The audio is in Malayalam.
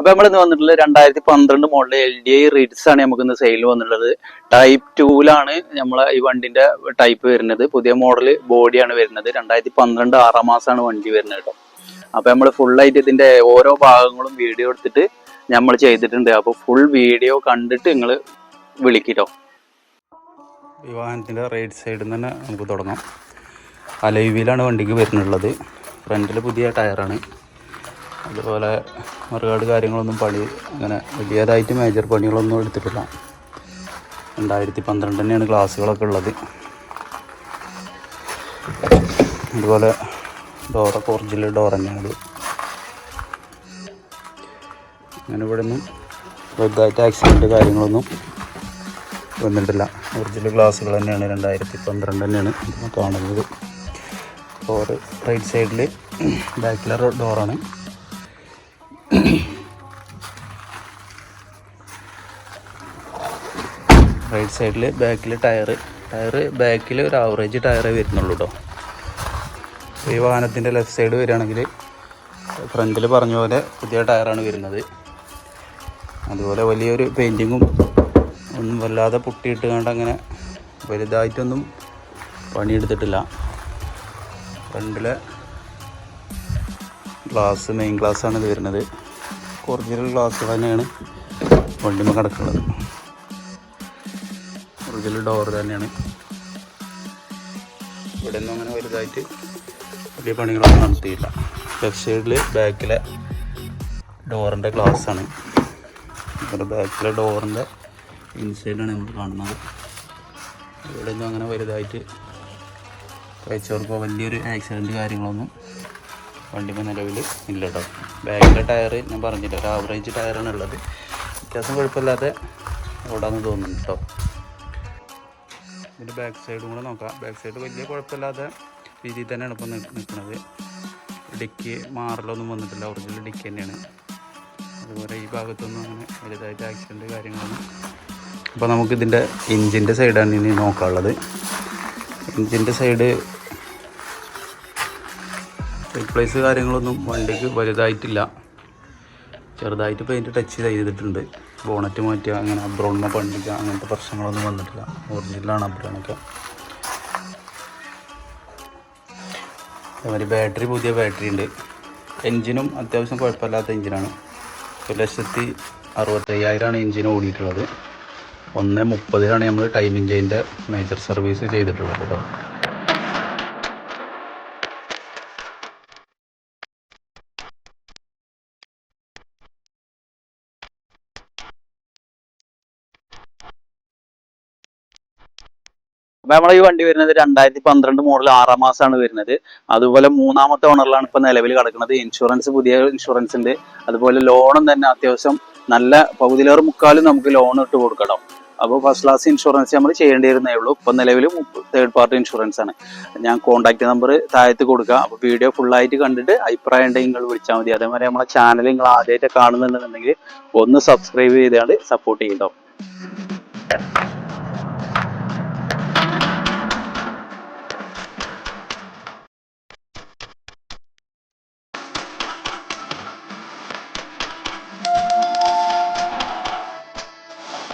അപ്പൊ നമ്മളിന്ന് വന്നിട്ടുള്ളത് 2012 മോഡൽ LDI റിഡ്സ് ആണ് നമുക്ക് ഇന്ന് സെയിൽ വന്നിട്ടുള്ളത്. ടൈപ്പ് 2ലാണ് നമ്മളെ ഈ വണ്ടിന്റെ ടൈപ്പ് വരുന്നത്. പുതിയ മോഡൽ ബോഡിയാണ് വരുന്നത്. 2012 6 മാസമാണ് വണ്ടി വരുന്നത് കേട്ടോ. അപ്പൊ നമ്മൾ ഫുൾ ആയിട്ട് ഇതിന്റെ ഓരോ ഭാഗങ്ങളും വീഡിയോ എടുത്തിട്ട് നമ്മൾ ചെയ്തിട്ടുണ്ട്. അപ്പൊ ഫുൾ വീഡിയോ കണ്ടിട്ട് നിങ്ങൾ വിളിക്കട്ടോ. ഈ വാഹനത്തിന്റെ റൈറ്റ് സൈഡിൽ തന്നെ നമുക്ക് തുടങ്ങാം. അലോയ് വീലാണ് വണ്ടിക്ക് വരുന്നുള്ളത്. ഫ്രണ്ടിൽ പുതിയ ടയറാണ്. അതുപോലെ ഒരുപാട് കാര്യങ്ങളൊന്നും പണി അങ്ങനെ വലിയതായിട്ട് മേജർ പണികളൊന്നും എടുത്തിട്ടില്ല. 2012 തന്നെയാണ് ഗ്ലാസ്സുകളൊക്കെ ഉള്ളത്. അതുപോലെ ഡോറൊക്കെ ഒറിജിനൽ ഡോർ തന്നെയാണത്. അങ്ങനെ ഇവിടെ ഒന്നും വലുതായിട്ട് ആക്സിഡൻറ്റ് കാര്യങ്ങളൊന്നും വന്നിട്ടില്ല. ഒറിജിനൽ ഗ്ലാസ്സുകൾ തന്നെയാണ്. 2012 തന്നെയാണ് കാണുന്നത്. ഡോറ് റൈറ്റ് സൈഡിൽ ബാക്കിലെ ഡോറാണ്. റൈറ്റ് സൈഡിൽ ബാക്കിൽ ടയറ് ബാക്കിൽ ഒരു ആവറേജ് ടയറേ വരുന്നുള്ളൂ കേട്ടോ. ഈ വാഹനത്തിൻ്റെ ലെഫ്റ്റ് സൈഡ് വരികയാണെങ്കിൽ ഫ്രണ്ടിൽ പറഞ്ഞ പോലെ പുതിയ ടയറാണ് വരുന്നത്. അതുപോലെ വലിയൊരു പെയിൻറ്റിങ്ങും ഒന്നും വല്ലാതെ പുട്ടിയിട്ട് കണ്ട് അങ്ങനെ വലുതായിട്ടൊന്നും പണിയെടുത്തിട്ടില്ല. ഫ്രണ്ടിലെ ഗ്ലാസ് മെയിൻ ഗ്ലാസ്സാണ് ഇത് വരുന്നത്. ഒറിജിനൽ ഗ്ലാസ് തന്നെയാണ് വണ്ടിമ കിടക്കുന്നത്. ഒറിജിനൽ ഡോർ തന്നെയാണ്. ഇവിടെ ഒന്നും അങ്ങനെ വലുതായിട്ട് വലിയ പണികളൊന്നും നടത്തിയില്ല. ലെഫ്റ്റ് സൈഡിൽ ബാക്കിലെ ഡോറിൻ്റെ ഗ്ലാസ്സാണ്. ഇവിടെ ബാക്കിലെ ഡോറിൻ്റെ ഇൻസൈഡാണ് നമ്മൾ കാണുന്നത്. ഇവിടെ ഒന്നും അങ്ങനെ വലുതായിട്ട് കഴിച്ചവർക്കോ വലിയൊരു ആക്സിഡൻറ്റ് കാര്യങ്ങളൊന്നും വണ്ടിമ നിലവിൽ ഇല്ല കേട്ടോ. ബാക്കിലെ ടയർ ഞാൻ പറഞ്ഞില്ല, ഒരു ആവറേജ് ടയറാണ് ഉള്ളത്. വ്യത്യാസം കുഴപ്പമില്ലാതെ ഓടാന്ന് തോന്നുന്നുണ്ട് കേട്ടോ. ഇതിൻ്റെ ബാക്ക് സൈഡും കൂടെ നോക്കാം. ബാക്ക് സൈഡ് വലിയ കുഴപ്പമില്ലാതെ രീതിയിൽ തന്നെയാണ് ഇപ്പോൾ നിൽക്കുന്നത്. ഡിക്കി മാറലൊന്നും വന്നിട്ടില്ല. ഒറിജിനൽ ഡിക്കി തന്നെയാണ്. അതുപോലെ ഈ ഭാഗത്തൊന്നും അങ്ങനെ വലുതായിട്ട് ആക്സിഡൻറ്റ് കാര്യങ്ങളൊന്നും. അപ്പോൾ നമുക്കിതിൻ്റെ എൻജിൻ്റെ സൈഡാണ് ഇനി നോക്കാനുള്ളത്. എൻജിൻ്റെ സൈഡ് റീപ്ലേസ് കാര്യങ്ങളൊന്നും വണ്ടിക്ക് വലുതായിട്ടില്ല. ചെറുതായിട്ട് പെയിൻറ്റ് ടച്ച് ചെയ്തിട്ടുണ്ട്. ബോണറ്റ് മാറ്റുക, അങ്ങനെ അബ്രോണിനെ പണിക്കുക, അങ്ങനത്തെ പ്രശ്നങ്ങളൊന്നും വന്നിട്ടില്ല. ഒറിജിനലാണ് അബ്രോണൊക്കെ. അതേമാതിരി ബാറ്ററി പുതിയ ബാറ്ററി ഉണ്ട്. എൻജിനും അത്യാവശ്യം കുഴപ്പമില്ലാത്ത എൻജിനാണ്. 1,65,000 എൻജിൻ ഓടിയിട്ടുള്ളത്. 1:30 നമ്മൾ ടൈമിംഗ് ചെയിൻ്റെ മേജർ സർവീസ് ചെയ്തിട്ടുള്ളത് കേട്ടോ. അപ്പൊ നമ്മളെ ഈ വണ്ടി വരുന്നത് 2012 മോഡൽ 6 മാസമാണ് വരുന്നത്. അതുപോലെ 3ാമത്തെ ഓണറിലാണ് ഇപ്പൊ നിലവിൽ കിടക്കുന്നത്. ഇൻഷുറൻസ് പുതിയ ഇൻഷുറൻസ് ഉണ്ട്. അതുപോലെ ലോണും തന്നെ അത്യാവശ്യം നല്ല പകുതിയിലേറെ മുക്കാലും നമുക്ക് ലോൺ ഇട്ട് കൊടുക്കണം. അപ്പോൾ ഫസ്റ്റ് ക്ലാസ് ഇൻഷുറൻസ് നമ്മൾ ചെയ്യേണ്ടി വരുന്നേ ഉള്ളൂ. ഇപ്പം നിലവിൽ തേർഡ് പാർട്ടി ഇൻഷുറൻസ് ആണ്. ഞാൻ കോൺടാക്ട് നമ്പർ താഴത്ത് കൊടുക്കാം. അപ്പോൾ വീഡിയോ ഫുള്ളായിട്ട് കണ്ടിട്ട് അഭിപ്രായം ഉണ്ടെങ്കിൽ നിങ്ങൾ വിളിച്ചാൽ മതി. അതേമാതിരി നമ്മളെ ചാനൽ നിങ്ങൾ ആദ്യമായിട്ട് കാണുന്നുണ്ടെന്നുണ്ടെങ്കിൽ ഒന്ന് സബ്സ്ക്രൈബ് ചെയ്താണ്ട് സപ്പോർട്ട് ചെയ്യട്ടോ.